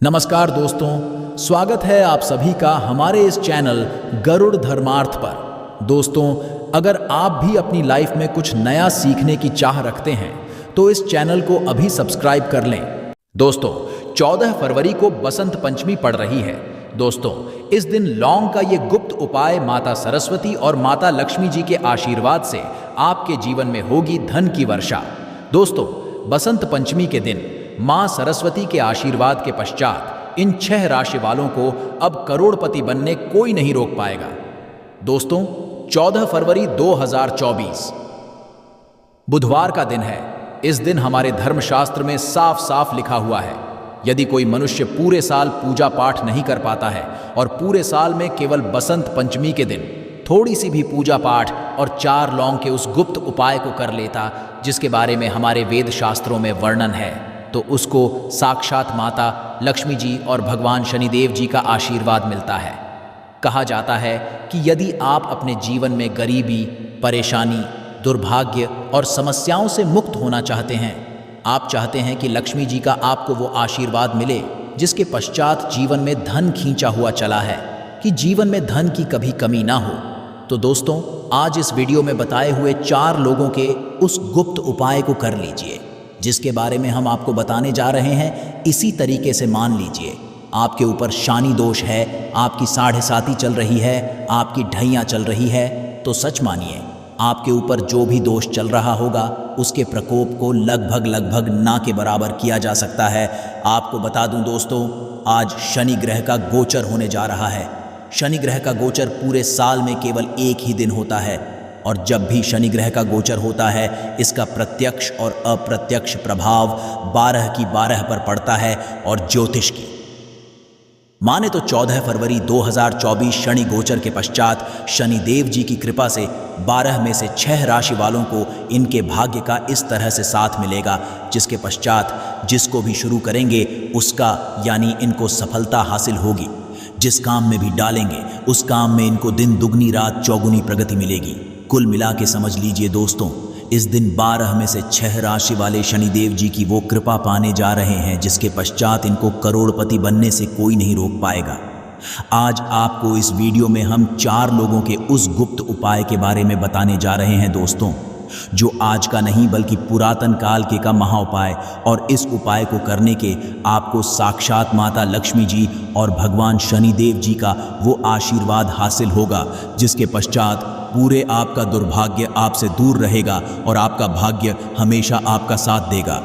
नमस्कार दोस्तों, स्वागत है आप सभी का हमारे इस चैनल गरुड़ धर्मार्थ पर। दोस्तों, अगर आप भी अपनी लाइफ में कुछ नया सीखने की चाह रखते हैं तो इस चैनल को अभी सब्सक्राइब कर लें। दोस्तों, 14 फरवरी को बसंत पंचमी पड़ रही है। दोस्तों, इस दिन लौंग का ये गुप्त उपाय माता सरस्वती और माता लक्ष्मी जी के आशीर्वाद से आपके जीवन में होगी धन की वर्षा। दोस्तों, बसंत पंचमी के दिन मां सरस्वती के आशीर्वाद के पश्चात इन 6 राशि वालों को अब करोड़पति बनने कोई नहीं रोक पाएगा। दोस्तों, 14 फरवरी 2024 बुधवार का दिन है। इस दिन हमारे धर्मशास्त्र में साफ साफ लिखा हुआ है, यदि कोई मनुष्य पूरे साल पूजा पाठ नहीं कर पाता है और पूरे साल में केवल बसंत पंचमी के दिन थोड़ी सी भी पूजा पाठ और 4 लौंग के उस गुप्त उपाय को कर लेता जिसके बारे में हमारे वेद शास्त्रों में वर्णन है, तो उसको साक्षात माता लक्ष्मी जी और भगवान शनिदेव जी का आशीर्वाद मिलता है। कहा जाता है कि यदि आप अपने जीवन में गरीबी, परेशानी, दुर्भाग्य और समस्याओं से मुक्त होना चाहते हैं, आप चाहते हैं कि लक्ष्मी जी का आपको वो आशीर्वाद मिले जिसके पश्चात जीवन में धन खींचा हुआ चला है, कि जीवन में धन की कभी कमी ना हो, तो दोस्तों आज इस वीडियो में बताए हुए 4 लोगों के उस गुप्त उपाय को कर लीजिए जिसके बारे में हम आपको बताने जा रहे हैं। इसी तरीके से मान लीजिए आपके ऊपर शानी दोष है, आपकी 7.5 चल रही है, आपकी ढैया चल रही है, तो सच मानिए आपके ऊपर जो भी दोष चल रहा होगा उसके प्रकोप को लगभग ना के बराबर किया जा सकता है। आपको बता दूं दोस्तों, आज शनि ग्रह का गोचर होने जा रहा है। शनि ग्रह का गोचर पूरे साल में केवल एक ही दिन होता है, और जब भी शनि ग्रह का गोचर होता है इसका प्रत्यक्ष और अप्रत्यक्ष प्रभाव 12 की 12 पर पड़ता है। और ज्योतिष की माने तो 14 फरवरी 2024 शनि गोचर के पश्चात शनिदेव जी की कृपा से 12 में से 6 राशि वालों को इनके भाग्य का इस तरह से साथ मिलेगा जिसके पश्चात जिसको भी शुरू करेंगे उसका यानी इनको सफलता हासिल होगी। जिस काम में भी डालेंगे उस काम में इनको दिन दुगनी रात चौगुनी प्रगति मिलेगी। कुल मिला के समझ लीजिए दोस्तों, इस दिन 12 में से 6 राशि वाले शनिदेव जी की वो कृपा पाने जा रहे हैं जिसके पश्चात इनको करोड़पति बनने से कोई नहीं रोक पाएगा। आज आपको इस वीडियो में हम 4 लोगों के उस गुप्त उपाय के बारे में बताने जा रहे हैं दोस्तों, जो आज का नहीं बल्कि पुरातन काल के का महाउपाय। और इस उपाय को करने के आपको साक्षात माता लक्ष्मी जी और भगवान शनिदेव जी का वो आशीर्वाद हासिल होगा जिसके पश्चात पूरे आपका दुर्भाग्य आपसे दूर रहेगा और आपका भाग्य हमेशा आपका साथ देगा।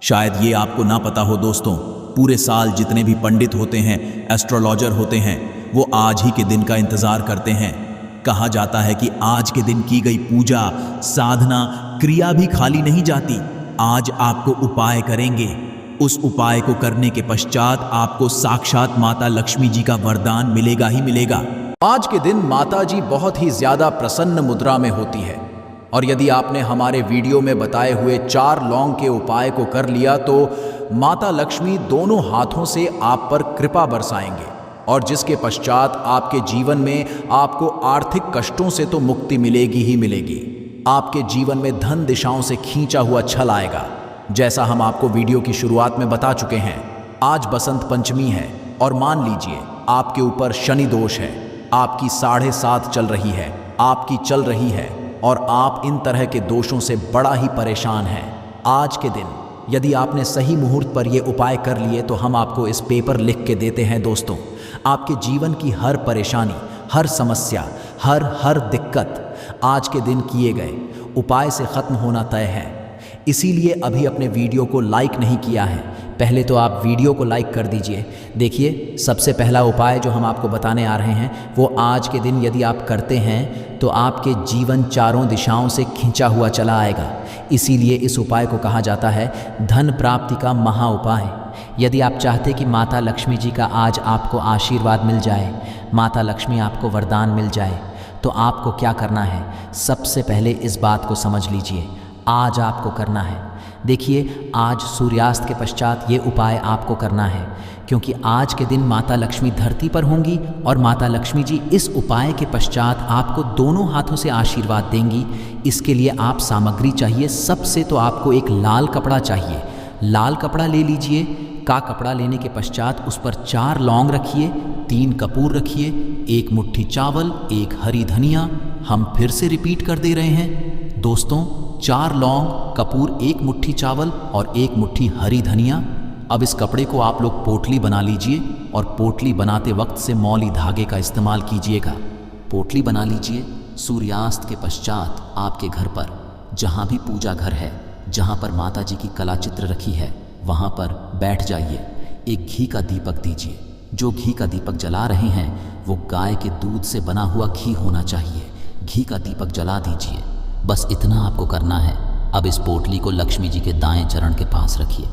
शायद ये आपको ना पता हो दोस्तों, पूरे साल जितने भी पंडित होते हैं, एस्ट्रोलॉजर होते हैं, वो आज ही के दिन का इंतज़ार करते हैं। कहा जाता है कि आज के दिन की गई पूजा, साधना, क्रिया भी खाली नहीं जाती। आज आपको उपाय करेंगे, उस उपाय को करने के पश्चात आपको साक्षात माता लक्ष्मी जी का वरदान मिलेगा ही मिलेगा। आज के दिन माता जी बहुत ही ज्यादा प्रसन्न मुद्रा में होती है, और यदि आपने हमारे वीडियो में बताए हुए 4 लौंग के उपाय को कर लिया तो माता लक्ष्मी दोनों हाथों से आप पर कृपा बरसाएंगे, और जिसके पश्चात आपके जीवन में आपको आर्थिक कष्टों से तो मुक्ति मिलेगी ही मिलेगी। आपके जीवन में धन दिशाओं से खींचा हुआ छल आएगा। जैसा हम आपको वीडियो की शुरुआत में बता चुके हैं, आज बसंत पंचमी है और मान लीजिए आपके ऊपर शनि दोष है, आपकी 7.5 चल रही है, आपकी चल रही है, और आप इन तरह के दोषों से बड़ा ही परेशान हैं। आज के दिन यदि आपने सही मुहूर्त पर ये उपाय कर लिए तो हम आपको इस पेपर लिख के देते हैं दोस्तों। आपके जीवन की हर परेशानी, हर समस्या, हर दिक्कत आज के दिन किए गए उपाय से ख़त्म होना तय है। इसीलिए अभी अपने वीडियो को लाइक नहीं किया है, पहले तो आप वीडियो को लाइक कर दीजिए। देखिए, सबसे पहला उपाय जो हम आपको बताने आ रहे हैं वो आज के दिन यदि आप करते हैं तो आपके जीवन चारों दिशाओं से खिंचा हुआ चला आएगा। इसीलिए इस उपाय को कहा जाता है धन प्राप्ति का महा उपाय। यदि आप चाहते कि माता लक्ष्मी जी का आज आपको आशीर्वाद मिल जाए, माता लक्ष्मी आपको वरदान मिल जाए, तो आपको क्या करना है, सबसे पहले इस बात को समझ लीजिए। आज आपको करना है, देखिए आज सूर्यास्त के पश्चात ये उपाय आपको करना है, क्योंकि आज के दिन माता लक्ष्मी धरती पर होंगी और माता लक्ष्मी जी इस उपाय के पश्चात आपको दोनों हाथों से आशीर्वाद देंगी। इसके लिए आप सामग्री चाहिए। सबसे तो आपको एक लाल कपड़ा चाहिए। लाल कपड़ा ले लीजिए, का कपड़ा लेने के पश्चात उस पर 4 लौंग रखिए, 3 कपूर रखिए, 1 मुट्ठी चावल, 1 हरी धनिया। हम फिर से रिपीट कर दे रहे हैं दोस्तों, 4 लौंग, कपूर, 1 मुट्ठी चावल और 1 मुट्ठी हरी धनिया। अब इस कपड़े को आप लोग पोटली बना लीजिए और पोटली बनाते वक्त से मौली धागे का इस्तेमाल कीजिएगा। पोटली बना लीजिए। सूर्यास्त के पश्चात आपके घर पर जहाँ भी पूजा घर है, जहाँ पर माता जी की कला चित्र रखी है, वहाँ पर बैठ जाइए। एक घी का दीपक दीजिए। जो घी का दीपक जला रहे हैं वो गाय के दूध से बना हुआ घी होना चाहिए। घी का दीपक जला दीजिए। बस इतना आपको करना है। अब इस पोटली को लक्ष्मी जी के दाएं चरण के पास रखिए।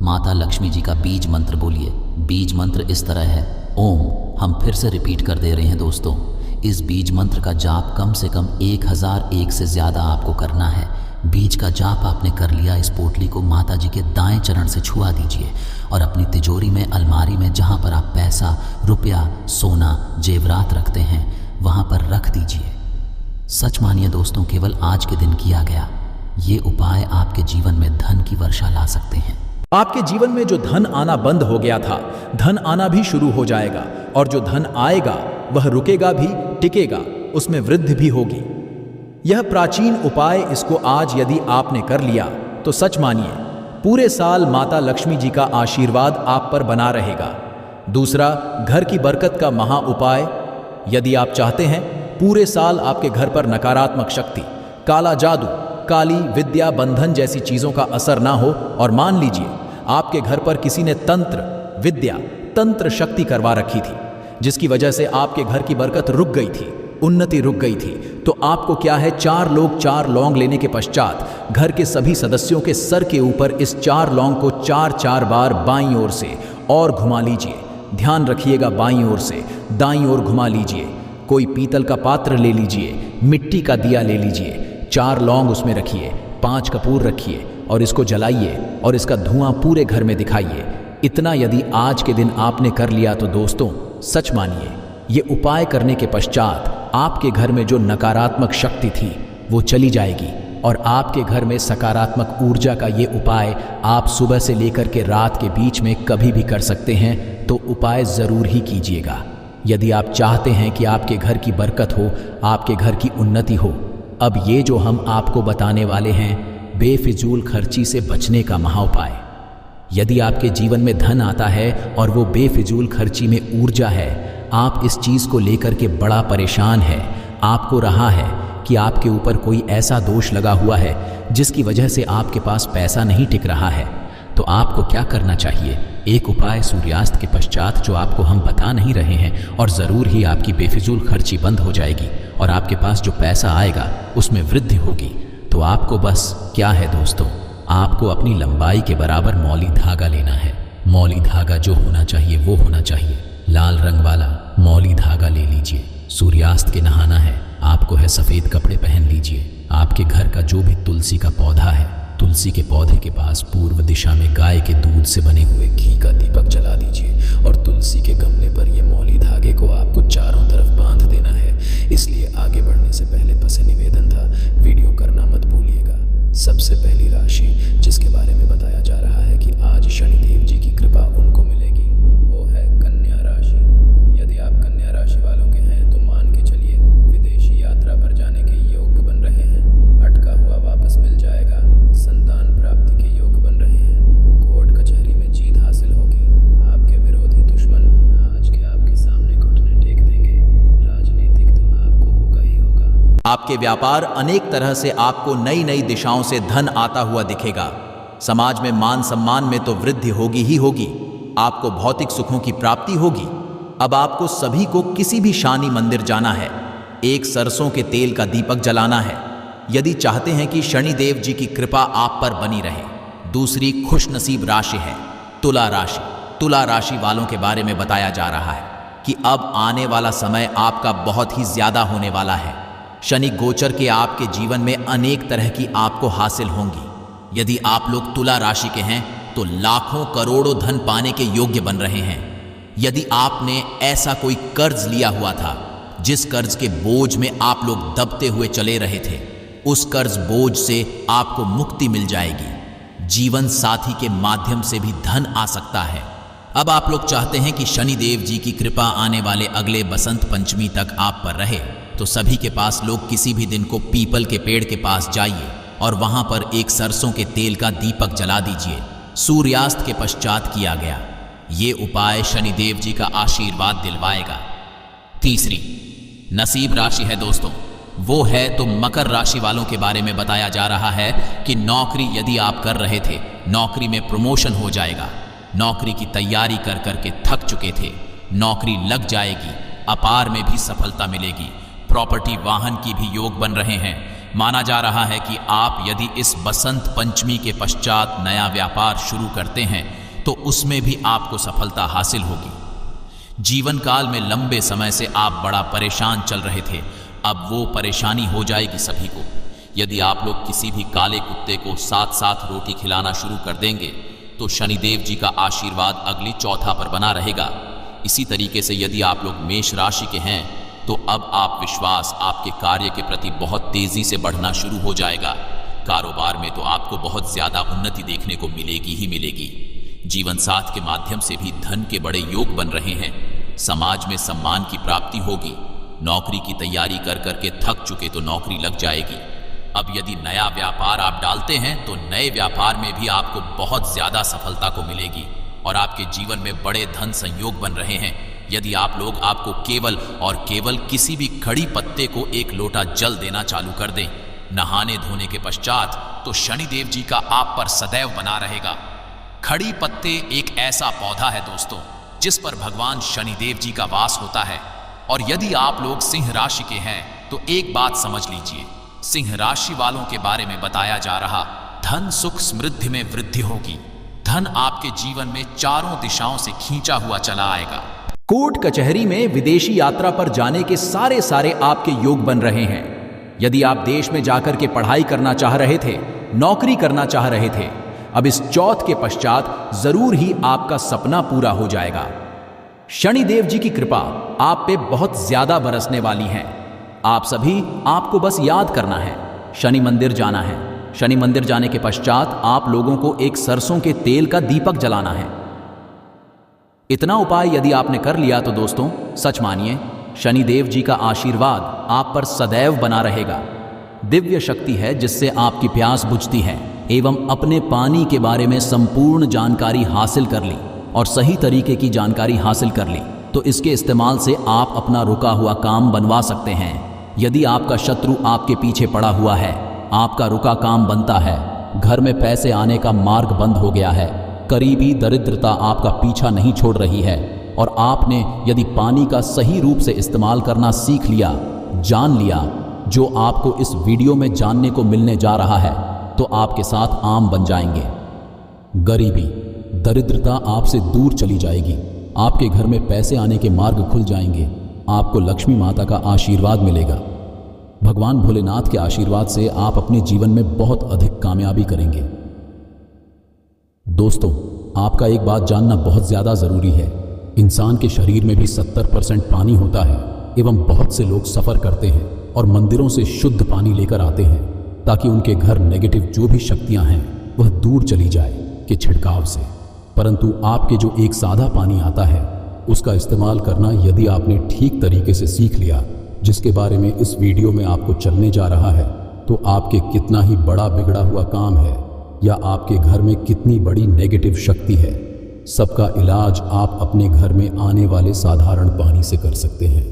माता लक्ष्मी जी का बीज मंत्र बोलिए। बीज मंत्र इस तरह है, ओम। हम फिर से रिपीट कर दे रहे हैं दोस्तों, इस बीज मंत्र का जाप कम से कम 1001 से ज़्यादा आपको करना है। बीज का जाप आपने कर लिया, इस पोटली को माता जी के दाएं चरण से छुआ दीजिए और अपनी तिजोरी में, अलमारी में, जहाँ पर आप पैसा, रुपया, सोना, जेवरात रखते हैं, वहाँ पर रख दीजिए। सच मानिए दोस्तों, केवल आज के दिन किया गया ये उपाय आपके जीवन में धन की वर्षा ला सकते हैं। आपके जीवन में जो धन आना बंद हो गया था, धन आना भी शुरू हो जाएगा और जो धन आएगा वह रुकेगा भी, टिकेगा, उसमें वृद्धि भी होगी। यह प्राचीन उपाय, इसको आज यदि आपने कर लिया तो सच मानिए पूरे साल माता लक्ष्मी जी का आशीर्वाद आप पर बना रहेगा। दूसरा, घर की बरकत का महा उपाय, यदि आप चाहते हैं पूरे साल आपके घर पर नकारात्मक शक्ति, काला जादू, काली विद्या, बंधन जैसी चीजों का असर ना हो, और मान लीजिए आपके घर पर किसी ने तंत्र विद्या, तंत्र शक्ति करवा रखी थी, जिसकी वजह से आपके घर की बरकत रुक गई थी, उन्नति रुक गई थी, तो आपको क्या है, 4 लोग 4 लौंग लेने के पश्चात घर के सभी सदस्यों के सर के ऊपर इस 4 लौंग को 4 बार बाईं ओर से और घुमा लीजिए। ध्यान रखिएगा, बाईं ओर से दाईं ओर घुमा लीजिए। कोई पीतल का पात्र ले लीजिए, मिट्टी का दिया ले लीजिए, 4 लौंग उसमें रखिए, 5 कपूर रखिए और इसको जलाइए और इसका धुआं पूरे घर में दिखाइए। इतना यदि आज के दिन आपने कर लिया तो दोस्तों सच मानिए ये उपाय करने के पश्चात आपके घर में जो नकारात्मक शक्ति थी वो चली जाएगी और आपके घर में सकारात्मक ऊर्जा का ये उपाय आप सुबह से लेकर के रात के बीच में कभी भी कर सकते हैं। तो उपाय ज़रूर ही कीजिएगा यदि आप चाहते हैं कि आपके घर की बरकत हो, आपके घर की उन्नति हो। अब ये जो हम आपको बताने वाले हैं बेफिजूल खर्ची से बचने का महाउपाय। यदि आपके जीवन में धन आता है और वो बेफिजूल खर्ची में ऊर्जा है, आप इस चीज़ को लेकर के बड़ा परेशान है, आपको रहा है कि आपके ऊपर कोई ऐसा दोष लगा हुआ है जिसकी वजह से आपके पास पैसा नहीं टिक रहा है, तो आपको क्या करना चाहिए? एक उपाय सूर्यास्त के पश्चात जो आपको हम बता नहीं रहे हैं, और ज़रूर ही आपकी बेफिजूल खर्ची बंद हो जाएगी और आपके पास जो पैसा आएगा उसमें वृद्धि होगी। तो आपको बस क्या है दोस्तों, आपको अपनी लंबाई के बराबर मौली धागा लेना है। मौली धागा जो होना चाहिए वो होना चाहिए, लाल रंग वाला मौली धागा ले लीजिए। सूर्यास्त के नहाना है, आपको है सफ़ेद कपड़े पहन लीजिए। आपके घर का जो भी तुलसी का पौधा है, तुलसी के पौधे के पास पूर्व दिशा में गाय के दूध से बने हुए घी का दीपक जला दीजिए और तुलसी के गमले पर ये मौली धागे को आपको चारों तरफ बांध देना है। इसलिए आगे बढ़ने से पहले बस निवेदन था, वीडियो करना मत भूलिएगा। सबसे पहली राशि जिसके बारे में बताया जा रहा है कि आज शनिदेव जी की कृपा उनको मिलेगी, वो है कन्या राशि। यदि आप कन्या राशि वालों के हैं तो मान के चलिए विदेशी यात्रा पर जाने के योग बन रहे हैं, अटका हुआ वापस मिल जाएगा, संतान प्राप्ति के योग बन रहे हैं, कोर्ट कचहरी में जीत हासिल होगी, आपके विरोधी दुश्मन आज के आपके सामने घुटने टेक देंगे, राजनीतिक तो आपको होगा ही होगा। आपके व्यापार अनेक तरह से आपको नई नई दिशाओं से धन आता हुआ दिखेगा। समाज में मान सम्मान में तो वृद्धि होगी ही होगी। आपको भौतिक सुखों की प्राप्ति होगी। अब आपको सभी को किसी भी शानी मंदिर जाना है, एक सरसों के तेल का दीपक जलाना है, यदि चाहते हैं कि शनिदेव जी की कृपा आप पर बनी रहे। दूसरी खुशनसीब राशि है तुला राशि। तुला राशि वालों के बारे में बताया जा रहा है कि अब आने वाला समय आपका बहुत ही ज्यादा होने वाला है। शनि गोचर के आपके जीवन में अनेक तरह की आपको हासिल होंगी। यदि आप लोग तुला राशि के हैं तो लाखों करोड़ों धन पाने के योग्य बन रहे हैं। यदि आपने ऐसा कोई कर्ज लिया हुआ था जिस कर्ज के बोझ में आप लोग दबते हुए चले रहे थे, उस कर्ज बोझ से आपको मुक्ति मिल जाएगी। जीवन साथी के माध्यम से भी धन आ सकता है। अब आप लोग चाहते हैं कि शनिदेव जी की कृपा आने वाले अगले बसंत पंचमी तक आप पर रहे, तो सभी के पास लोग किसी भी दिन को पीपल के पेड़ के पास जाइए और वहां पर एक सरसों के तेल का दीपक जला दीजिए। सूर्यास्त के पश्चात किया गया ये उपाय शनिदेव जी का आशीर्वाद दिलवाएगा। तीसरी नसीब राशि है दोस्तों, वो है तो मकर राशि वालों के बारे में बताया जा रहा है कि नौकरी यदि आप कर रहे थे, नौकरी में प्रमोशन हो जाएगा। नौकरी की तैयारी कर करके थक चुके थे, नौकरी लग जाएगी, अपार में भी सफलता मिलेगी। प्रॉपर्टी वाहन की भी योग बन रहे हैं। माना जा रहा है कि आप यदि इस बसंत पंचमी के पश्चात नया व्यापार शुरू करते हैं तो उसमें भी आपको सफलता हासिल होगी। जीवन काल में लंबे समय से आप बड़ा परेशान चल रहे थे, अब वो परेशानी हो जाएगी सभी को। यदि आप लोग किसी भी काले कुत्ते को साथ साथ रोटी खिलाना शुरू कर देंगे तो शनिदेव जी का आशीर्वाद अगली चौथा पर बना रहेगा। इसी तरीके से यदि आप लोग मेष राशि के हैं तो अब आप विश्वास आपके कार्य के प्रति बहुत तेजी से बढ़ना शुरू हो जाएगा। कारोबार में तो आपको बहुत ज्यादा उन्नति देखने को मिलेगी ही मिलेगी। जीवन साथ के माध्यम से भी धन के बड़े योग बन रहे हैं। समाज में सम्मान की प्राप्ति होगी। नौकरी की तैयारी कर करके थक चुके तो नौकरी लग जाएगी। अब यदि नया व्यापार आप डालते हैं तो नए व्यापार में भी आपको बहुत ज्यादा सफलता को मिलेगी और आपके जीवन में बड़े धन संयोग बन रहे हैं। यदि आप लोग आपको केवल और केवल किसी भी खड़ी पत्ते को एक लोटा जल देना चालू कर दें नहाने धोने के पश्चात, तो शनिदेव जी का आप पर सदैव बना रहेगा। खड़ी पत्ते एक ऐसा पौधा है दोस्तों जिस पर भगवान शनिदेव जी का वास होता है। और यदि आप लोग सिंह राशि के हैं तो एक बात समझ लीजिए, सिंह राशि वालों के बारे में बताया जा रहा धन सुख समृद्धि में वृद्धि होगी। धन आपके जीवन में चारों दिशाओं से खींचा हुआ चला आएगा। कोर्ट कचहरी में विदेशी यात्रा पर जाने के सारे आपके योग बन रहे हैं। यदि आप देश में जाकर के पढ़ाई करना चाह रहे थे, नौकरी करना चाह रहे थे, अब इस चौथ के पश्चात जरूर ही आपका सपना पूरा हो जाएगा। शनिदेव जी की कृपा आप पे बहुत ज्यादा बरसने वाली है। आप सभी आपको बस याद करना है, शनि मंदिर जाना है। शनि मंदिर जाने के पश्चात आप लोगों को एक सरसों के तेल का दीपक जलाना है। इतना उपाय यदि आपने कर लिया तो दोस्तों सच मानिए शनिदेव जी का आशीर्वाद आप पर सदैव बना रहेगा। दिव्य शक्ति है जिससे आपकी प्यास बुझती है एवं अपने पानी के बारे में संपूर्ण जानकारी हासिल कर ली और सही तरीके की जानकारी हासिल कर ली तो इसके इस्तेमाल से आप अपना रुका हुआ काम बनवा सकते हैं। यदि आपका शत्रु आपके पीछे पड़ा हुआ है, आपका रुका काम बनता है। घर में पैसे आने का मार्ग बंद हो गया है, करीबी दरिद्रता आपका पीछा नहीं छोड़ रही है और आपने यदि पानी का सही रूप से इस्तेमाल करना सीख लिया, जान लिया, जो आपको इस वीडियो में जानने को मिलने जा रहा है, तो आपके साथ आम बन जाएंगे। गरीबी दरिद्रता आपसे दूर चली जाएगी, आपके घर में पैसे आने के मार्ग खुल जाएंगे, आपको लक्ष्मी माता का आशीर्वाद मिलेगा। भगवान भोलेनाथ के आशीर्वाद से आप अपने जीवन में बहुत अधिक कामयाबी करेंगे। दोस्तों, आपका एक बात जानना बहुत ज़्यादा ज़रूरी है। इंसान के शरीर में भी 70% पानी होता है एवं बहुत से लोग सफ़र करते हैं और मंदिरों से शुद्ध पानी लेकर आते हैं ताकि उनके घर नेगेटिव जो भी शक्तियां हैं वह दूर चली जाए के छिड़काव से। परंतु आपके जो एक सादा पानी आता है उसका इस्तेमाल करना यदि आपने ठीक तरीके से सीख लिया, जिसके बारे में इस वीडियो में आपको चलने जा रहा है, तो आपके कितना ही बड़ा बिगड़ा हुआ काम है या आपके घर में कितनी बड़ी नेगेटिव शक्ति है, सबका इलाज आप अपने घर में आने वाले साधारण पानी से कर सकते हैं।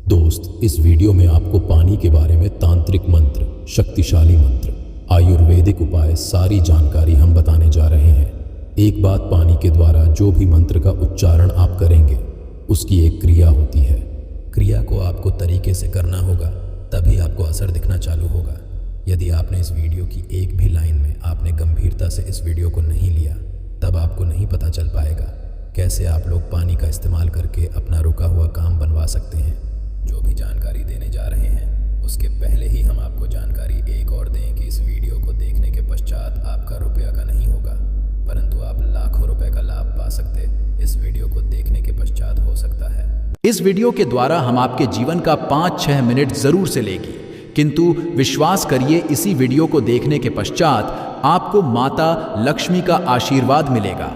दोस्त, इस वीडियो में आपको पानी के बारे में तांत्रिक मंत्र, शक्तिशाली मंत्र, आयुर्वेदिक उपाय सारी जानकारी हम बताने जा रहे हैं। एक बात, पानी के द्वारा जो भी मंत्र का उच्चारण आप करेंगे उसकी एक क्रिया होती है। क्रिया को आपको तरीके से करना होगा, तभी आपको असर दिखना चालू होगा। यदि आपने इस वीडियो की एक भी लाइन में आपने गंभीरता से इस वीडियो को नहीं लिया, तब आपको नहीं पता चल पाएगा कैसे आप लोग पानी का इस्तेमाल करके अपना रुका हुआ काम बनवा सकते हैं। जो भी जानकारी देने जा रहे हैं उसके पहले ही हम आपको जानकारी एक और दें कि इस वीडियो को देखने के पश्चात आपका रुपया का नहीं होगा, परंतु आप लाखों रुपए का लाभ पा सकते इस वीडियो को देखने के पश्चात हो सकता है। इस वीडियो के द्वारा हम आपके जीवन का 5-6 मिनट जरूर से लेगी, किंतु विश्वास करिए इसी वीडियो को देखने के पश्चात आपको माता लक्ष्मी का आशीर्वाद मिलेगा।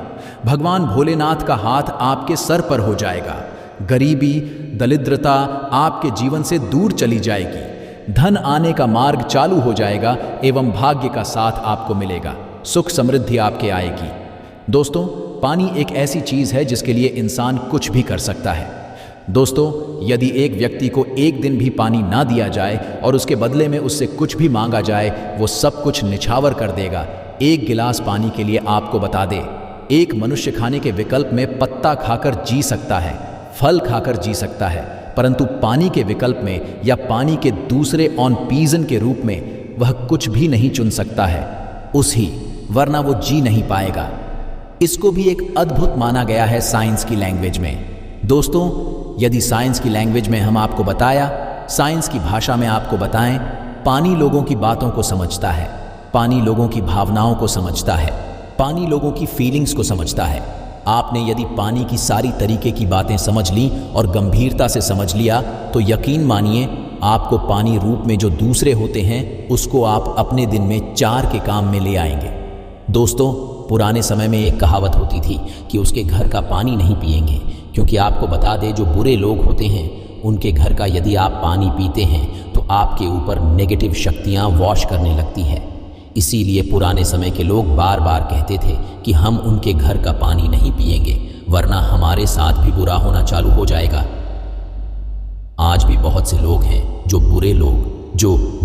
भगवान भोलेनाथ का हाथ आपके सर पर हो जाएगा। गरीबी, दरिद्रता आपके जीवन से दूर चली जाएगी। धन आने का मार्ग चालू हो जाएगा एवं भाग्य का साथ आपको मिलेगा। सुख समृद्धि आपके आएगी। दोस्तों, पानी एक ऐसी चीज़ है जिसके लिए इंसान कुछ भी कर सकता है। दोस्तों, यदि एक व्यक्ति को एक दिन भी पानी ना दिया जाए और उसके बदले में उससे कुछ भी मांगा जाए, वो सब कुछ निछावर कर देगा। एक गिलास पानी के लिए आपको बता दे, एक मनुष्य खाने के विकल्प में पत्ता खाकर जी सकता है, फल खाकर जी सकता है, परंतु पानी के विकल्प में या पानी के दूसरे ऑन पीजन के रूप में वह कुछ भी नहीं चुन सकता है वरना वो जी नहीं पाएगा। इसको भी एक अद्भुत माना गया है साइंस की लैंग्वेज में। दोस्तों, यदि साइंस की लैंग्वेज में हम आपको बताया, साइंस की भाषा में आपको बताएं, पानी लोगों की बातों को समझता है, पानी लोगों की भावनाओं को समझता है, पानी लोगों की फीलिंग्स को समझता है। आपने यदि पानी की सारी तरीके की बातें समझ ली और गंभीरता से समझ लिया तो यकीन मानिए आपको पानी रूप में जो दूसरे होते हैं उसको आप अपने दिन में 4 के काम में ले आएंगे। दोस्तों, पुराने समय में एक कहावत होती थी कि उसके घर का पानी नहीं पिएंगे, क्योंकि आपको बता दें जो बुरे लोग होते हैं उनके घर का यदि आप पानी पीते हैं तो आपके ऊपर नेगेटिव शक्तियाँ वॉश करने लगती हैं। इसीलिए पुराने समय के लोग बार बार कहते थे कि हम उनके घर का पानी नहीं पिएंगे वरना हमारे साथ भी बुरा होना चालू हो जाएगा। आज भी बहुत से लोग हैं जो बुरे लोग,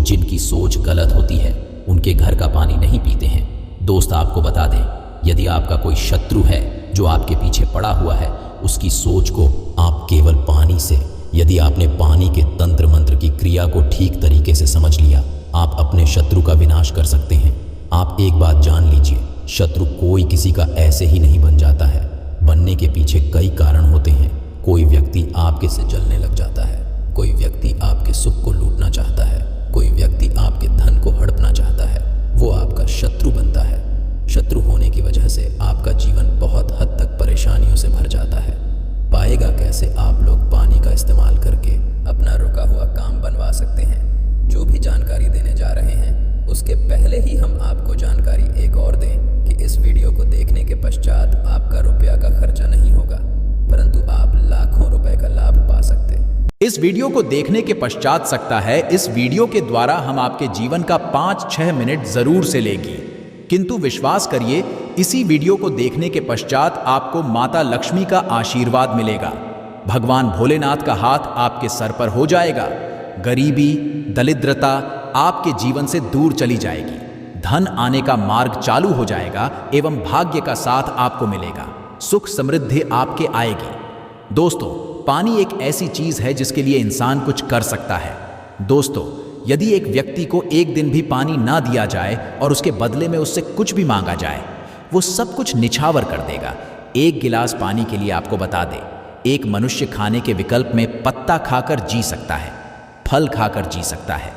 जिनकी सोच गलत होती है, उनके घर का पानी नहीं पीते हैं। दोस्त, आपको बता दें, यदि आपका कोई शत्रु है जो आपके पीछे पड़ा हुआ है, उसकी सोच को आप केवल पानी से, यदि आपने पानी के तंत्र मंत्र की क्रिया को ठीक तरीके से समझ लिया, आप अपने शत्रु का विनाश कर सकते हैं। आप एक बात जान लीजिए, शत्रु कोई किसी का ऐसे ही नहीं बन जाता है। बनने के पीछे कई कारण होते हैं। कोई व्यक्ति आपके से जलने लग जाता है, कोई व्यक्ति आपके सुख को लूटना चाहता है, कोई व्यक्ति आपके धन को हड़पना चाहता है, वो आपका शत्रु बनता है। शत्रु होने की वजह से आपका जीवन बहुत हद तक परेशानियों से भर जाता है। पाएगा कैसे आप लोग पानी का इस्तेमाल करके अपना रुका हुआ काम बनवा सकते हैं। जो भी जानकारी देने जा रहे हैं उसके पहले ही हम आपको जानकारी एक और दें कि इस वीडियो को देखने के पश्चात आपका रुपया का खर्चा नहीं होगा, परंतु आप लाखों रुपए का लाभ पा सकते हैं। इस वीडियो को देखने के पश्चात सकता है इस वीडियो के द्वारा हम आपके जीवन का 5-6 मिनट जरूर से लेगी, किंतु विश्वास करिए इसी वीडियो को देखने के पश्चात आपको माता लक्ष्मी का आशीर्वाद मिलेगा। भगवान भोलेनाथ का हाथ आपके सर पर हो जाएगा। गरीबी, दरिद्रता आपके जीवन से दूर चली जाएगी। धन आने का मार्ग चालू हो जाएगा एवं भाग्य का साथ आपको मिलेगा। सुख समृद्धि आपके आएगी। दोस्तों, पानी एक ऐसी चीज है जिसके लिए इंसान कुछ कर सकता है। दोस्तों, यदि एक व्यक्ति को एक दिन भी पानी ना दिया जाए और उसके बदले में उससे कुछ भी मांगा जाए, वो सब कुछ निछावर कर देगा। एक गिलास पानी के लिए आपको बता दें, एक मनुष्य खाने के विकल्प में पत्ता खाकर जी सकता है, फल खाकर जी सकता है,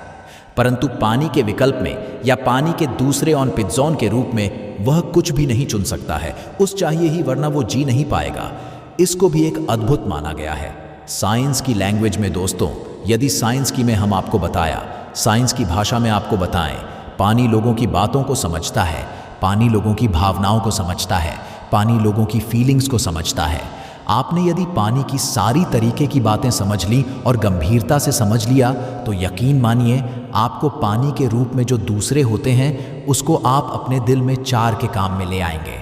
परंतु पानी के विकल्प में या पानी के दूसरे ऑन पिज़्ज़ोन के रूप में वह कुछ भी नहीं चुन सकता है। उस चाहिए ही, वरना वो जी नहीं पाएगा। इसको भी एक अद्भुत माना गया है साइंस की लैंग्वेज में। दोस्तों, यदि साइंस की में हम आपको बताया, साइंस की भाषा में आपको बताएं, पानी लोगों की बातों को समझता है, पानी लोगों की भावनाओं को समझता है, पानी लोगों की फीलिंग्स को समझता है। आपने यदि पानी की सारी तरीके की बातें समझ ली और गंभीरता से समझ लिया तो यकीन मानिए आपको पानी के रूप में जो दूसरे होते हैं उसको आप अपने दिल में 4 के काम में ले आएंगे।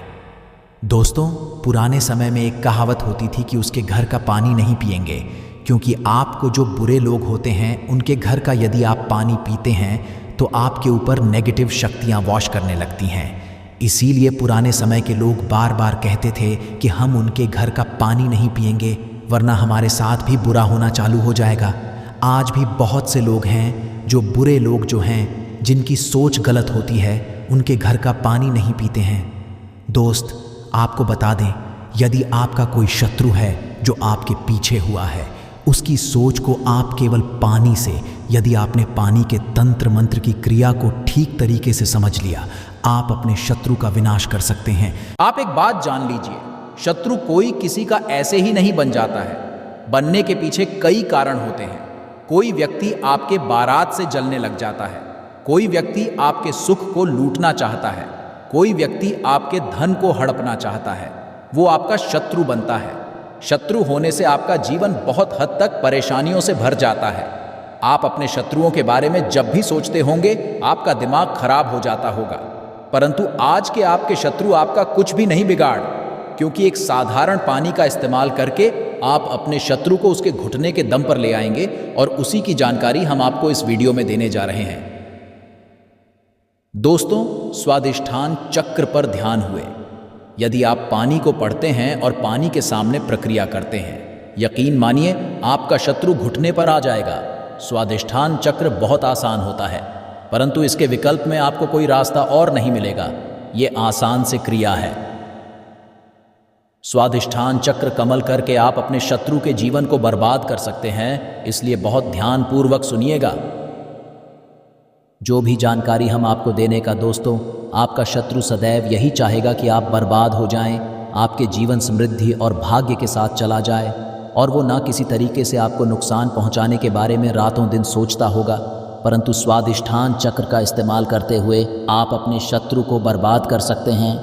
दोस्तों, पुराने समय में एक कहावत होती थी कि उसके घर का पानी नहीं पिएंगे, क्योंकि आपको जो बुरे लोग होते हैं उनके घर का यदि आप पानी पीते हैं तो आपके ऊपर नेगेटिव शक्तियां वॉश करने लगती हैं। इसीलिए पुराने समय के लोग बार बार कहते थे कि हम उनके घर का पानी नहीं पिएंगे वरना हमारे साथ भी बुरा होना चालू हो जाएगा। आज भी बहुत से लोग हैं जो बुरे लोग जो हैं, जिनकी सोच गलत होती है, उनके घर का पानी नहीं पीते हैं। दोस्त, आपको बता दें, यदि आपका कोई शत्रु है जो आपके पीछे हुआ है, उसकी सोच को आप केवल पानी से, यदि आपने पानी के तंत्र मंत्र की क्रिया को ठीक तरीके से समझ लिया, आप अपने शत्रु का विनाश कर सकते हैं। आप एक बात जान लीजिए, शत्रु कोई किसी का ऐसे ही नहीं बन जाता है। बनने के पीछे कई कारण होते हैं। कोई व्यक्ति आपके बारात से जलने लग जाता है, कोई व्यक्ति आपके सुख को लूटना चाहता है, कोई व्यक्ति आपके धन को हड़पना चाहता है, वो आपका शत्रु बनता है। शत्रु होने से आपका जीवन बहुत हद तक परेशानियों से भर जाता है। आप अपने शत्रुओं के बारे में जब भी सोचते होंगे आपका दिमाग खराब हो जाता होगा। परंतु आज के आपके शत्रु आपका कुछ भी नहीं बिगाड़, क्योंकि एक साधारण पानी का इस्तेमाल करके आप अपने शत्रु को उसके घुटने के दम पर ले आएंगे और उसी की जानकारी हम आपको इस वीडियो में देने जा रहे हैं। दोस्तों, स्वादिष्ठान चक्र पर ध्यान हुए। यदि आप पानी को पढ़ते हैं और पानी के सामने प्रक्रिया करते हैं, यकीन मानिए आपका शत्रु घुटने पर आ जाएगा। स्वादिष्ठान चक्र बहुत आसान होता है, परंतु इसके विकल्प में आपको कोई रास्ता और नहीं मिलेगा। ये आसान से क्रिया है। स्वादिष्ठान चक्र कमल करके आप अपने शत्रु के जीवन को बर्बाद कर सकते हैं, इसलिए बहुत ध्यानपूर्वक सुनिएगा। जो भी जानकारी हम आपको देने का दोस्तों, आपका शत्रु सदैव यही चाहेगा कि आप बर्बाद हो जाएं, आपके जीवन समृद्धि और भाग्य के साथ चला जाए, और वो ना किसी तरीके से आपको नुकसान पहुंचाने के बारे में रातों दिन सोचता होगा। परंतु स्वादिष्ठान चक्र का इस्तेमाल करते हुए आप अपने शत्रु को बर्बाद कर सकते हैं।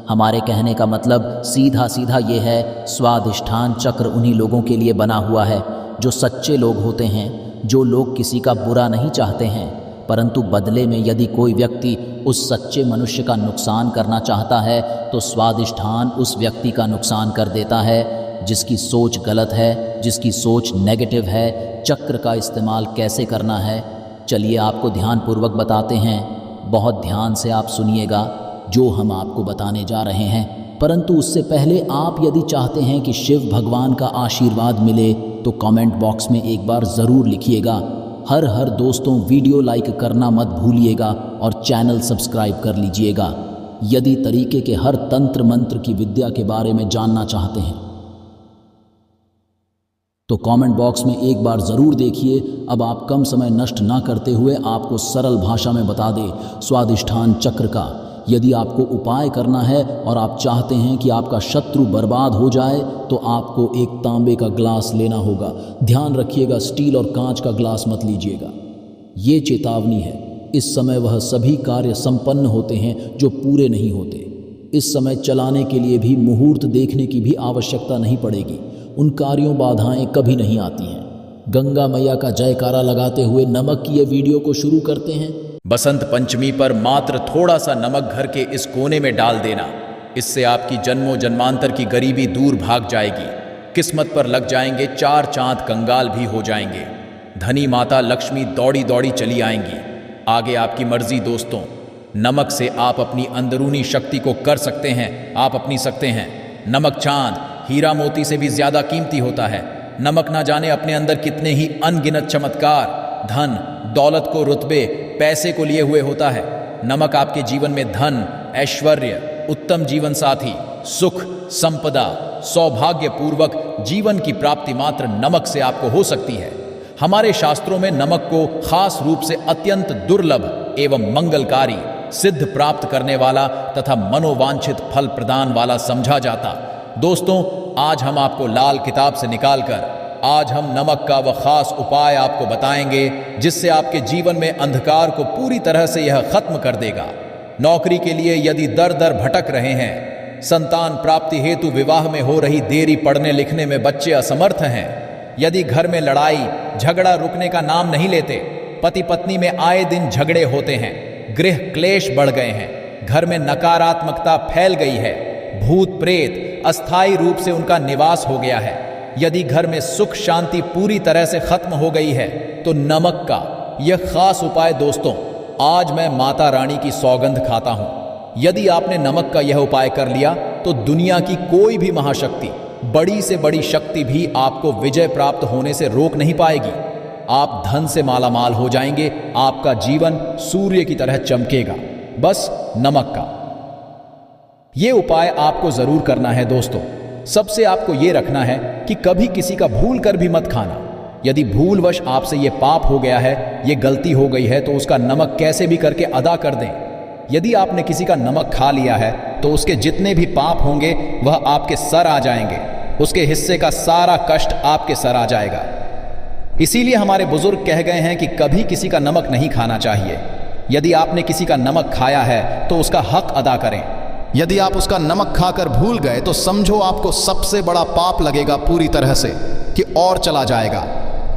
हमारे कहने का मतलब सीधा सीधा ये है, स्वादिष्ठान चक्र उन्हीं लोगों के लिए बना हुआ है जो सच्चे लोग होते हैं, जो लोग किसी का बुरा नहीं चाहते हैं, परंतु बदले में यदि कोई व्यक्ति उस सच्चे मनुष्य का नुकसान करना चाहता है तो स्वादिष्ठान उस व्यक्ति का नुकसान कर देता है, जिसकी सोच गलत है, जिसकी सोच नेगेटिव है। चक्र का इस्तेमाल कैसे करना है, चलिए आपको ध्यानपूर्वक बताते हैं। बहुत ध्यान से आप सुनिएगा जो हम आपको बताने जा रहे हैं। परंतु उससे पहले आप यदि चाहते हैं कि शिव भगवान का आशीर्वाद मिले तो कमेंट बॉक्स में एक बार ज़रूर लिखिएगा। हर दोस्तों, वीडियो लाइक करना मत भूलिएगा और चैनल सब्सक्राइब कर लीजिएगा। यदि तरीके के हर तंत्र मंत्र की विद्या के बारे में जानना चाहते हैं तो कमेंट बॉक्स में एक बार ज़रूर देखिए। अब आप कम समय नष्ट ना करते हुए आपको सरल भाषा में बता दें स्वादिष्ठान चक्र का यदि आपको उपाय करना है और आप चाहते हैं कि आपका शत्रु बर्बाद हो जाए तो आपको एक तांबे का ग्लास लेना होगा। ध्यान रखिएगा, स्टील और कांच का ग्लास मत लीजिएगा। ये चेतावनी है, इस समय वह सभी कार्य संपन्न होते हैं जो पूरे नहीं होते। इस समय चलाने के लिए भी मुहूर्त देखने की भी आवश्यकता नहीं पड़ेगी। उन कार्यों बाधाएं कभी नहीं आती हैं। गंगा मैया का जयकारा लगाते हुए नमक की ये वीडियो को शुरू करते हैं। बसंत पंचमी पर मात्र थोड़ा सा नमक घर के इस कोने में डाल देना, इससे आपकी जन्मों जन्मांतर की गरीबी दूर भाग जाएगी। किस्मत पर लग जाएंगे 4 चांद, कंगाल भी हो जाएंगे। धनी माता लक्ष्मी दौड़ी दौड़ी चली आएंगी। आगे आपकी मर्जी दोस्तों। नमक से आप अपनी अंदरूनी शक्ति को कर सकते हैं, आप अपनी सकते हैं। नमक चांद हीरा मोती से भी ज्यादा कीमती होता है। नमक ना जाने अपने अंदर कितने ही अनगिनत चमत्कार, धन दौलत को, रुतबे पैसे को लिए हुए होता है। नमक आपके जीवन में धन, ऐश्वर्य, उत्तम जीवन साथी, सुख, संपदा, सौभाग्य पूर्वक जीवन की प्राप्ति मात्र नमक से आपको हो सकती है। हमारे शास्त्रों में नमक को खास रूप से अत्यंत दुर्लभ एवं मंगलकारी, सिद्ध प्राप्त करने वाला तथा मनोवांछित फल प्रदान वाला समझा जाता। दोस्तों, आज हम आपको लाल किताब से निकालकर आज हम नमक का वह खास उपाय आपको बताएंगे जिससे आपके जीवन में अंधकार को पूरी तरह से यह खत्म कर देगा। नौकरी के लिए यदि दर दर भटक रहे हैं, संतान प्राप्ति हेतु विवाह में हो रही देरी, पढ़ने लिखने में बच्चे असमर्थ हैं, यदि घर में लड़ाई झगड़ा रुकने का नाम नहीं लेते, पति पत्नी में आए दिन झगड़े होते हैं, गृह क्लेश बढ़ गए हैं, घर में नकारात्मकता फैल गई है, भूत प्रेत अस्थायी रूप से उनका निवास हो गया है, यदि घर में सुख शांति पूरी तरह से खत्म हो गई है, तो नमक का यह खास उपाय दोस्तों, आज मैं माता रानी की सौगंध खाता हूं। यदि आपने नमक का यह उपाय कर लिया तो दुनिया की कोई भी महाशक्ति, बड़ी से बड़ी शक्ति भी आपको विजय प्राप्त होने से रोक नहीं पाएगी। आप धन से मालामाल हो जाएंगे, आपका जीवन सूर्य की तरह चमकेगा। बस नमक का ये उपाय आपको जरूर करना है दोस्तों। सबसे आपको ये रखना है कि कभी किसी का भूल कर भी मत खाना। यदि भूलवश आपसे ये पाप हो गया है, ये गलती हो गई है, तो उसका नमक कैसे भी करके अदा कर दें। यदि आपने किसी का नमक खा लिया है तो उसके जितने भी पाप होंगे वह आपके सर आ जाएंगे, उसके हिस्से का सारा कष्ट आपके सर आ जाएगा। इसीलिए हमारे बुजुर्ग कह गए हैं कि कभी किसी का नमक नहीं खाना चाहिए। यदि आपने किसी का नमक खाया है तो उसका हक अदा करें। यदि आप उसका नमक खाकर भूल गए तो समझो आपको सबसे बड़ा पाप लगेगा पूरी तरह से कि और चला जाएगा।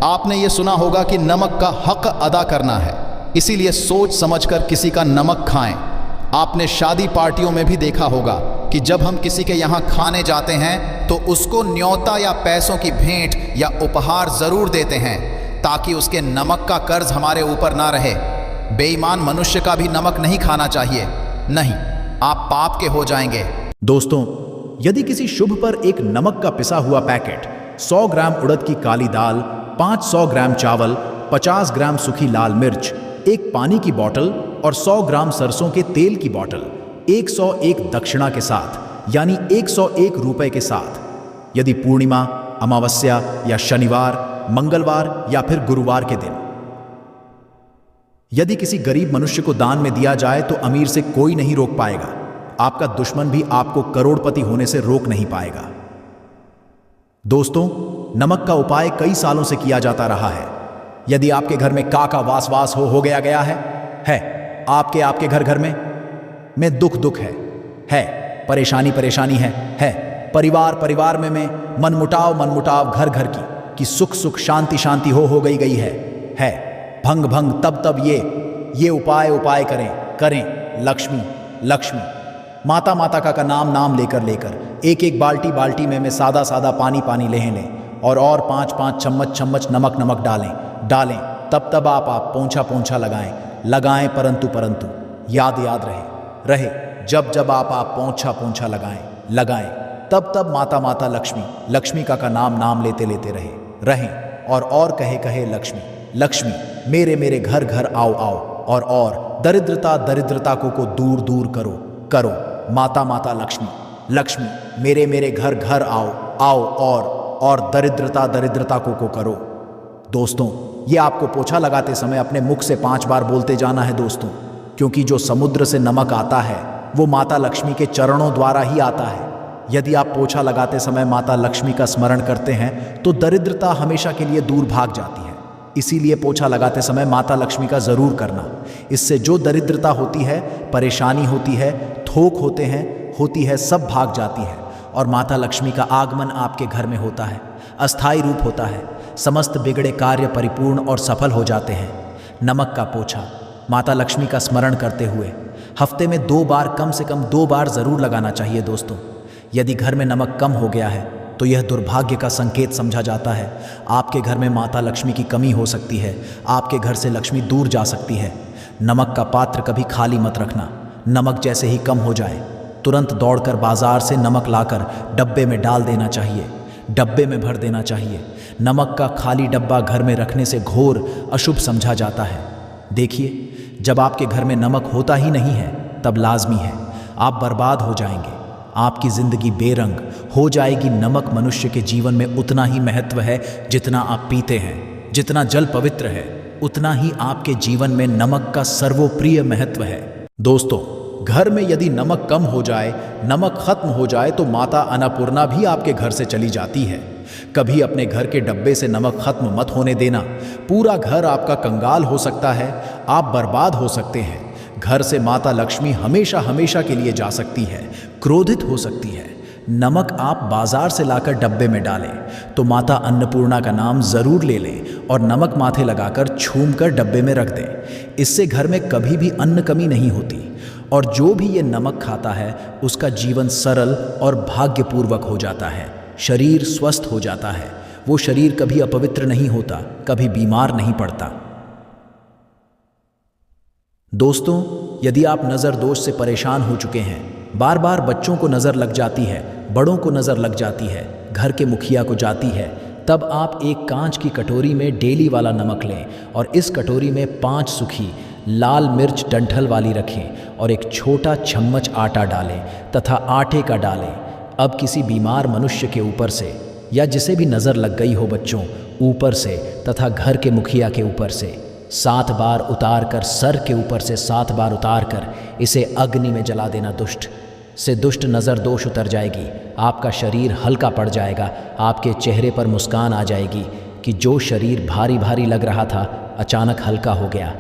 आपने ये सुना होगा कि नमक का हक अदा करना है, इसीलिए सोच समझकर किसी का नमक खाएं। आपने शादी पार्टियों में भी देखा होगा कि जब हम किसी के यहाँ खाने जाते हैं तो उसको न्योता या पैसों की भेंट या उपहार ज़रूर देते हैं ताकि उसके नमक का कर्ज हमारे ऊपर ना रहे। बेईमान मनुष्य का भी नमक नहीं खाना चाहिए, नहीं, आप पाप के हो जाएंगे। दोस्तों, यदि किसी शुभ पर एक नमक का पिसा हुआ पैकेट, 100 ग्राम उड़द की काली दाल, 500 ग्राम चावल, 50 ग्राम सूखी लाल मिर्च, एक पानी की बोतल और 100 ग्राम सरसों के तेल की बोतल 101 दक्षिणा के साथ यानी 101 रुपए के साथ, यदि पूर्णिमा, अमावस्या या शनिवार, मंगलवार या फिर गुरुवार के दिन यदि किसी गरीब मनुष्य को दान में दिया जाए तो अमीर से कोई नहीं रोक पाएगा। आपका दुश्मन भी आपको करोड़पति होने से रोक नहीं पाएगा। दोस्तों, नमक का उपाय कई सालों से किया जाता रहा है। यदि आपके घर में का वास वास हो गया है आपके घर में दुख है, परेशानी है परिवार में मनमुटाव घर की सुख शांति हो गई है भंग तब ये उपाय करें। लक्ष्मी माता का नाम लेकर एक बाल्टी में सादा पानी लें और 5 चम्मच नमक डालें। तब आप पोंछा लगाएं परंतु याद रहे जब आप पोंछा लगाएं तब माता लक्ष्मी का नाम लेते रहें और कहे लक्ष्मी मेरे घर आओ और दरिद्रता को दूर करो माता लक्ष्मी मेरे घर आओ और दरिद्रता को करो। दोस्तों, ये आपको पोछा लगाते समय अपने मुख से 5 बार बोलते जाना है दोस्तों, क्योंकि जो समुद्र से नमक आता है वो माता लक्ष्मी के चरणों द्वारा ही आता है। यदि आप पोछा लगाते समय माता लक्ष्मी का स्मरण करते हैं तो दरिद्रता हमेशा के लिए दूर भाग जाती है। इसीलिए पोछा लगाते समय माता लक्ष्मी का जरूर करना। इससे जो दरिद्रता होती है, परेशानी होती है, थोक होती है, सब भाग जाती है और माता लक्ष्मी का आगमन आपके घर में होता है, अस्थायी रूप होता है। समस्त बिगड़े कार्य परिपूर्ण और सफल हो जाते हैं। नमक का पोछा माता लक्ष्मी का स्मरण करते हुए हफ्ते में 2 बार, कम से कम 2 बार जरूर लगाना चाहिए दोस्तों। यदि घर में नमक कम हो गया है तो यह दुर्भाग्य का संकेत समझा जाता है। आपके घर में माता लक्ष्मी की कमी हो सकती है, आपके घर से लक्ष्मी दूर जा सकती है। नमक का पात्र कभी खाली मत रखना। नमक जैसे ही कम हो जाए तुरंत दौड़कर बाजार से नमक लाकर डब्बे में डाल देना चाहिए, डब्बे में भर देना चाहिए। नमक का खाली डब्बा घर में रखने से घोर अशुभ समझा जाता है। देखिए, जब आपके घर में नमक होता ही नहीं है तब लाजमी है आप बर्बाद हो जाएंगे, आपकी जिंदगी बेरंग हो जाएगी। नमक मनुष्य के जीवन में उतना ही महत्व है जितना आप पीते हैं। जितना जल पवित्र है उतना ही आपके जीवन में नमक का सर्वोप्रिय महत्व है। दोस्तों, घर में यदि नमक कम हो जाए, नमक खत्म हो जाए तो माता अन्नपूर्णा भी आपके घर से चली जाती है। कभी अपने घर के डब्बे से नमक खत्म मत होने देना। पूरा घर आपका कंगाल हो सकता है, आप बर्बाद हो सकते हैं। घर से माता लक्ष्मी हमेशा के लिए जा सकती है, क्रोधित हो सकती है। नमक आप बाजार से लाकर डब्बे में डालें तो माता अन्नपूर्णा का नाम जरूर ले लें और नमक माथे लगाकर छूम कर डब्बे में रख दें। इससे घर में कभी भी अन्न कमी नहीं होती और जो भी ये नमक खाता है उसका जीवन सरल और भाग्यपूर्वक हो जाता है। शरीर स्वस्थ हो जाता है, वो शरीर कभी अपवित्र नहीं होता, कभी बीमार नहीं पड़ता। दोस्तों, यदि आप नज़र दोष से परेशान हो चुके हैं, बार बार बच्चों को नज़र लग जाती है, बड़ों को नज़र लग जाती है, घर के मुखिया को जाती है, तब आप एक कांच की कटोरी में डेली वाला नमक लें और इस कटोरी में 5 सूखी लाल मिर्च डंठल वाली रखें और एक छोटा चम्मच आटा डालें तथा आटे का डालें। अब किसी बीमार मनुष्य के ऊपर से या जिसे भी नज़र लग गई हो बच्चों ऊपर से तथा घर के मुखिया के ऊपर से 7 बार उतार कर, सर के ऊपर से 7 बार उतार कर इसे अग्नि में जला देना। दुष्ट से दुष्ट नज़र दोष उतर जाएगी, आपका शरीर हल्का पड़ जाएगा, आपके चेहरे पर मुस्कान आ जाएगी कि जो शरीर भारी भारी लग रहा था अचानक हल्का हो गया,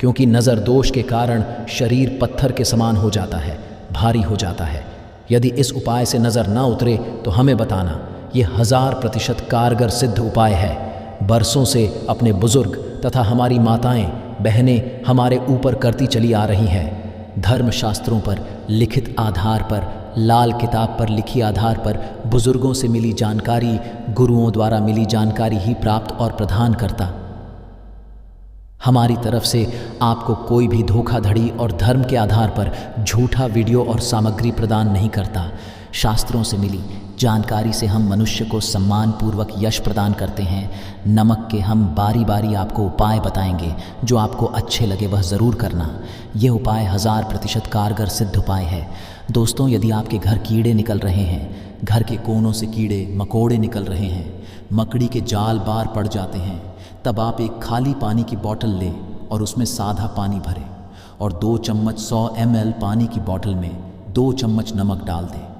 क्योंकि नज़र दोष के कारण शरीर पत्थर के समान हो जाता है, भारी हो जाता है। यदि इस उपाय से नज़र ना उतरे तो हमें बताना। ये 1000% कारगर सिद्ध उपाय है। बरसों से अपने बुजुर्ग तथा हमारी माताएं बहनें हमारे ऊपर करती चली आ रही हैं। धर्मशास्त्रों पर लिखित आधार पर, लाल किताब पर लिखी आधार पर बुजुर्गों से मिली जानकारी, गुरुओं द्वारा मिली जानकारी ही प्राप्त और प्रदान करता। हमारी तरफ से आपको कोई भी धोखाधड़ी और धर्म के आधार पर झूठा वीडियो और सामग्री प्रदान नहीं करता। शास्त्रों से मिली जानकारी से हम मनुष्य को सम्मानपूर्वक यश प्रदान करते हैं। नमक के हम बारी बारी आपको उपाय बताएंगे, जो आपको अच्छे लगे वह ज़रूर करना। यह उपाय 1000% कारगर सिद्ध उपाय है। दोस्तों, यदि आपके घर कीड़े निकल रहे हैं, घर के कोनों से कीड़े मकोड़े निकल रहे हैं, मकड़ी के जाल बार पड़ जाते हैं, तब आप एक खाली पानी की बोतल लें और उसमें सादा पानी भरें और 2 चम्मच 100 ml पानी की बोतल में 2 चम्मच नमक डाल दें।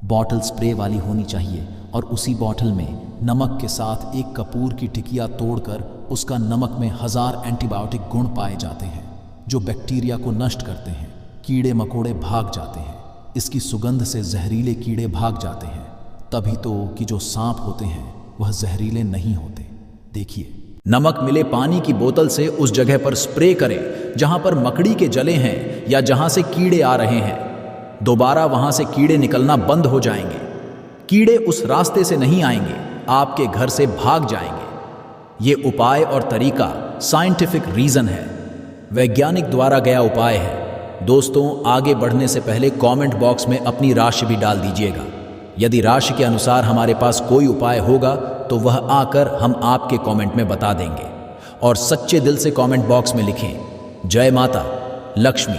बोतल स्प्रे वाली होनी चाहिए और उसी बोतल में नमक के साथ एक कपूर की टिकिया तोड़कर उसका नमक में 1000 एंटीबायोटिक गुण पाए जाते हैं, जो बैक्टीरिया को नष्ट करते हैं। कीड़े मकोड़े भाग जाते हैं। इसकी सुगंध से जहरीले कीड़े भाग जाते हैं। तभी तो कि जो सांप होते हैं वह जहरीले नहीं होते। देखिए, नमक मिले पानी की बोतल से उस जगह पर स्प्रे करें जहां पर मकड़ी के जले हैं या जहां से कीड़े आ रहे हैं। दोबारा वहां से कीड़े निकलना बंद हो जाएंगे। कीड़े उस रास्ते से नहीं आएंगे, आपके घर से भाग जाएंगे। ये उपाय और तरीका साइंटिफिक रीजन है, वैज्ञानिक द्वारा गया उपाय है। दोस्तों, आगे बढ़ने से पहले कमेंट बॉक्स में अपनी राशि भी डाल दीजिएगा। यदि राशि के अनुसार हमारे पास कोई उपाय होगा तो वह आकर हम आपके कमेंट में बता देंगे। और सच्चे दिल से कमेंट बॉक्स में लिखें, जय माता लक्ष्मी।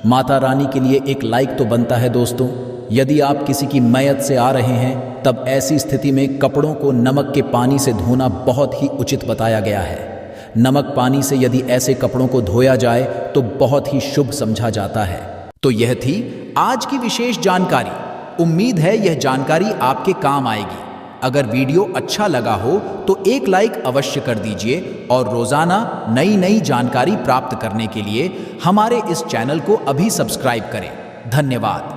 माता रानी के लिए एक लाइक तो बनता है। दोस्तों, यदि आप किसी की मैयत से आ रहे हैं तब ऐसी स्थिति में कपड़ों को नमक के पानी से धोना बहुत ही उचित बताया गया है। नमक पानी से यदि ऐसे कपड़ों को धोया जाए तो बहुत ही शुभ समझा जाता है। तो यह थी आज की विशेष जानकारी। उम्मीद है यह जानकारी आपके काम आएगी। अगर वीडियो अच्छा लगा हो तो एक लाइक अवश्य कर दीजिए और रोजाना नई नई जानकारी प्राप्त करने के लिए हमारे इस चैनल को अभी सब्सक्राइब करें। धन्यवाद।